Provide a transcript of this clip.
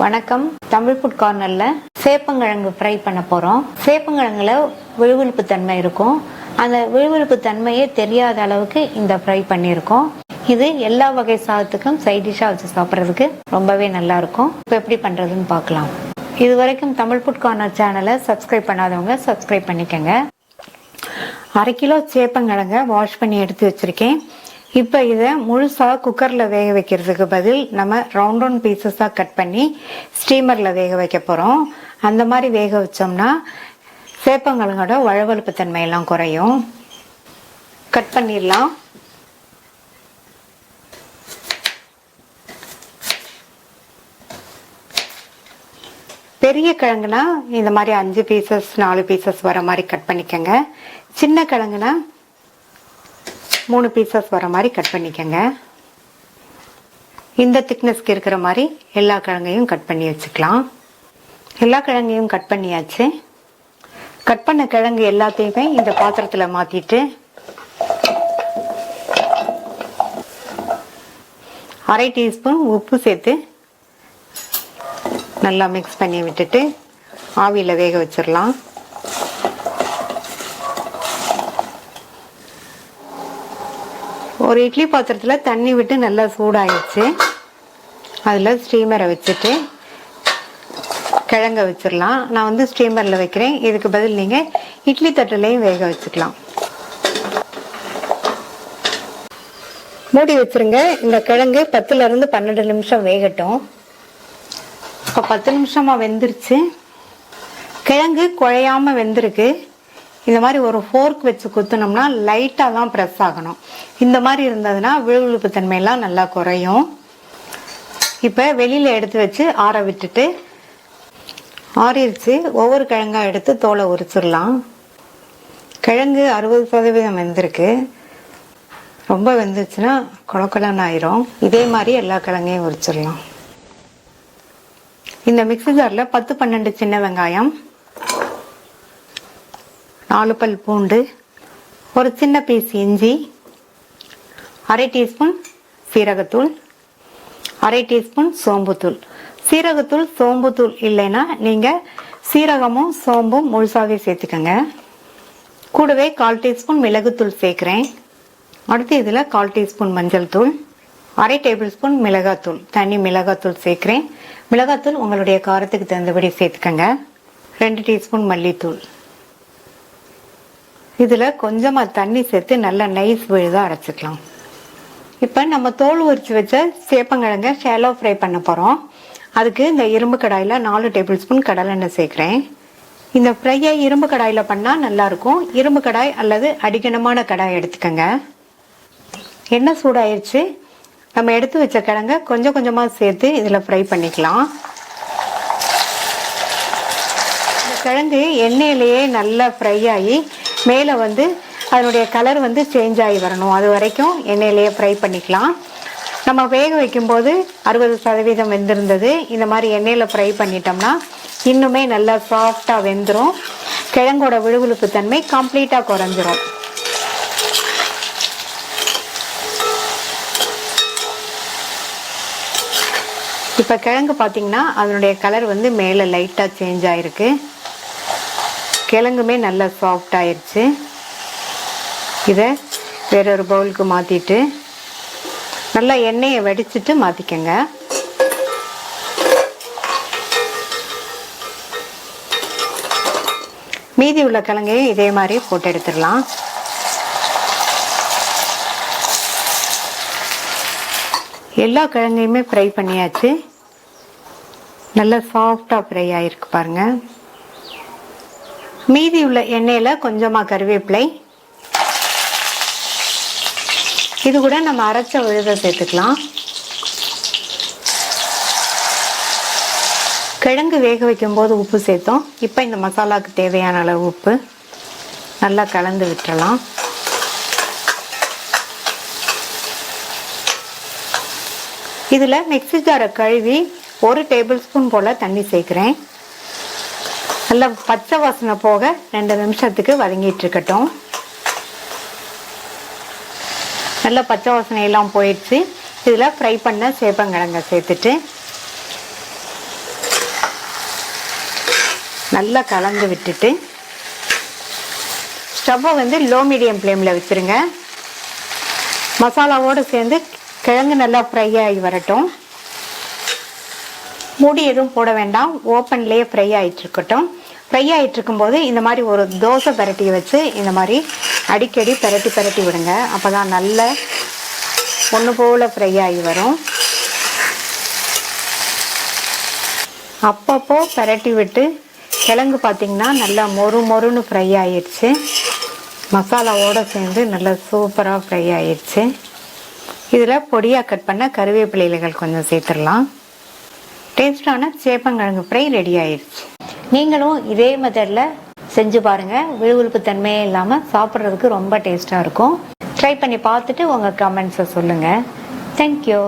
வணக்கம். தமிழ் ஃபுட் கார்னரில் சேப்பங்கிழங்கு ஃப்ரை பண்ண போகிறோம். சேப்பங்கிழங்குல விழுவிழுப்பு தன்மை இருக்கும். அந்த விழுவிழுப்பு தன்மையே தெரியாத அளவுக்கு இந்த ஃப்ரை பண்ணியிருக்கோம். இது எல்லா வகை சாதத்துக்கும் சைட் டிஷ்ஷாக வச்சு சாப்பிட்றதுக்கு ரொம்பவே நல்லா இருக்கும். இப்போ எப்படி பண்ணுறதுன்னு பார்க்கலாம். இது வரைக்கும் தமிழ் ஃபுட் கார்னர் சேனலை சப்ஸ்கிரைப் பண்ணாதவங்க சப்ஸ்கிரைப் பண்ணிக்கோங்க. 1/2 கிலோ சேப்பங்கிழங்க வாஷ் பண்ணி எடுத்து வச்சுருக்கேன். இப்போ இதை முழுசாக குக்கரில் வேக வைக்கிறதுக்கு பதில் நம்ம ரவுண்ட் பீசஸாக கட் பண்ணி ஸ்டீமரில் வேக வைக்க போகிறோம். அந்த மாதிரி வேக வச்சோம்னா சேப்பங்கிழங்கோட வழுவழுப்பு தன்மையெல்லாம் குறையும். கட் பண்ணிடலாம். பெரிய கிழங்குனா இந்த மாதிரி 5 பீசஸ் 4 பீசஸ் வர மாதிரி கட் பண்ணிக்கோங்க. சின்ன கிழங்குனா 3 பீசஸ் வர மாதிரி கட் பண்ணிக்கோங்க. இந்த திக்னஸ்க்கு இருக்கிற மாதிரி எல்லா கிழங்கையும் கட் பண்ணி வச்சுக்கலாம். எல்லா கிழங்கையும் கட் பண்ணியாச்சு. கட் பண்ண கிழங்கு எல்லாத்தையுமே இந்த பாத்திரத்தில் மாற்றிட்டு 1/2 டீஸ்பூன் உப்பு சேர்த்து நல்லா மிக்ஸ் பண்ணி விட்டுட்டு ஆவியில் வேக வச்சிடலாம். ஒரு இட்லி பாத்திரத்தில் தண்ணி விட்டு நல்லா சூடாயிடுச்சு. அதில் ஸ்டீமரை வச்சுட்டு கிழங்க வச்சிடலாம். நான் ஸ்டீமரில் வைக்கிறேன். இதுக்கு பதில் நீங்கள் இட்லி தட்டுலையும் வேக வச்சுக்கலாம். மூடி வச்சிருங்க. இந்த கிழங்கு 10 to 12 நிமிஷம் வேகட்டும். இப்போ 10 நிமிஷமாக வெந்துருச்சு. கிழங்கு குழையாம வெந்திருக்கு. இந்த மாதிரி ஒரு ஃபோர்க் வச்சு குத்துனோம்னா லைட்டாக தான் ப்ரெஸ் ஆகணும். இந்த மாதிரி இருந்ததுன்னா விழுவிழுப்பு தன்மையெல்லாம் நல்லா குறையும். இப்போ வெளியில் எடுத்து வச்சு ஆற விட்டுட்டு ஆறிடுச்சு. ஒவ்வொரு கிழங்காக எடுத்து தோலை உரிச்சிடலாம். கிழங்கு 60% வெந்திருக்கு. ரொம்ப வெந்துச்சுன்னா குழக்கலன்னு ஆயிரும். இதே மாதிரி எல்லா கிழங்கையும் உரிச்சிடலாம். இந்த மிக்ஸி ஜாரில் 10-12 சின்ன வெங்காயம், 4 பல் பூண்டு, ஒரு சின்ன பீஸ் இஞ்சி, 1/2 டீஸ்பூன் சீரகத்தூள், 1/2 டீஸ்பூன் சோம்புத்தூள். சீரகத்தூள் சோம்புத்தூள் இல்லைன்னா நீங்கள் சீரகமும் சோம்பும் முழுசாகவே சேர்த்துக்கோங்க. கூடவே 1/4 டீஸ்பூன் மிளகுத்தூள் சேர்க்குறேன். அடுத்து இதில் 1/4 டீஸ்பூன் மஞ்சள் தூள், 1/2 டேபிள் ஸ்பூன் மிளகாத்தூள், தனி மிளகாத்தூள் சேர்க்குறேன். மிளகாத்தூள் உங்களுடைய காரத்துக்கு தகுந்தபடி சேர்த்துக்கோங்க. 2 டீஸ்பூன் மல்லித்தூள். இதில் கொஞ்சமாக தண்ணி சேர்த்து நல்லா நைஸ் விழுதாக அரைச்சிக்கலாம். இப்போ நம்ம தோல் உரிச்சு வச்ச சேப்பங்கிழங்க ஷாலோ ஃப்ரை பண்ண போகிறோம். அதுக்கு இந்த இரும்பு கடாயில் 4 டேபிள் ஸ்பூன் கடலெண்ணெய் சேர்க்குறேன். இந்த ஃப்ரையை இரும்பு கடாயில் பண்ணால் நல்லாயிருக்கும். இரும்பு கடாய் அல்லது அடிக்கனமான கடாய் எடுத்துக்கோங்க. எண்ணெய் சூடாயிருச்சு. நம்ம எடுத்து வச்ச கிழங்க கொஞ்சம் கொஞ்சமாக சேர்த்து இதில் ஃப்ரை பண்ணிக்கலாம். இந்த கிழங்கு எண்ணெயிலேயே நல்லா ஃப்ரை ஆகி மேலே அதனுடைய கலர் சேஞ்ச் ஆகி வரணும். அது வரைக்கும் எண்ணெயிலேயே ஃப்ரை பண்ணிக்கலாம். நம்ம வேக வைக்கும்போது 60% வெந்திருந்தது. இந்த மாதிரி எண்ணெயில் ஃப்ரை பண்ணிட்டோம்னா இன்னுமே நல்லா சாஃப்டாக வெந்துடும். கிழங்கோட விழுவிழுப்பு தன்மை கம்ப்ளீட்டாக குறைஞ்சிரும். இப்போ கிழங்கு பார்த்தீங்கன்னா அதனுடைய கலர் மேலே லைட்டாக சேஞ்ச் ஆகிருக்கு. கிழங்குமே நல்லா சாஃப்ட் ஆயிடுச்சு. இதை வேறொரு பவுலுக்கு மாற்றிட்டு நல்லா எண்ணெயை வடிச்சிட்டு மாற்றிக்கங்க. மீதி உள்ள கிழங்கையும் இதே மாதிரி போட்டு எடுத்துடலாம். எல்லா கிழங்கையுமே ஃப்ரை பண்ணியாச்சு. நல்லா சாஃப்டாக ஃப்ரை ஆகிருக்கு பாருங்க. மீதி உள்ள எண்ணெயில் கொஞ்சமாக கருவேப்பிலை, இது கூட நம்ம அரைச்ச விழுதை சேர்த்துக்கலாம். கிழங்கு வேக வைக்கும்போது உப்பு சேர்த்தோம். இப்போ இந்த மசாலாவுக்கு தேவையான அளவு உப்பு நல்லா கலந்து விட்டுறலாம். இதில் மிக்ஸி ஜாரை கழுவி 1 டேபிள் ஸ்பூன் போல் தண்ணி சேர்க்குறேன். நல்லா பச்சை வாசனை போக 2 நிமிஷத்துக்கு வதங்கிட்டு இருக்கட்டும். நல்லா பச்சை வாசனை எல்லாம் போயிடுச்சு. இதில் ஃப்ரை பண்ண சேப்பங்கிழங்க சேர்த்துட்டு நல்லா கலந்து விட்டுட்டு ஸ்டவ்வை வந்து லோ மீடியம் ஃப்ளேமில் வச்சுருங்க. மசாலாவோடு சேர்ந்து கிழங்கு நல்லா ஃப்ரை ஆகி வரட்டும். மூடி எதுவும் போட வேண்டாம், ஓப்பன்லேயே ஃப்ரை ஆகிட்டு இருக்கட்டும். ஃப்ரை ஆகிட்டு இருக்கும்போது இந்த மாதிரி ஒரு தோசை பரட்டியை வச்சு இந்த மாதிரி அடிக்கடி பரட்டி விடுங்க. அப்போ தான் நல்ல ஒன்று போல் ஃப்ரை ஆகி வரும். அப்பப்போ பரட்டி விட்டு கிழங்கு பார்த்திங்கன்னா நல்லா மொறுன்னு ஃப்ரை ஆயிடுச்சு. மசாலாவோடு சேர்ந்து நல்லா சூப்பராக ஃப்ரை ஆயிடுச்சு. இதில் பொடியாக கட் பண்ண கருவேப்பிலை இலைகள் கொஞ்சம் சேர்த்துடலாம். டேஸ்டான சேப்பங்கிழங்கு ஃப்ரை ரெடி ஆயிடுச்சு. நீங்களும் இதே மெத்தடில் செஞ்சு பாருங்கள். விழுவிழுப்பு தன்மையே இல்லாமல் சாப்பிட்றதுக்கு ரொம்ப டேஸ்ட்டாக இருக்கும். ட்ரை பண்ணி பார்த்துட்டு உங்கள் கமெண்ட்ஸை சொல்லுங்கள். தேங்க்யூ.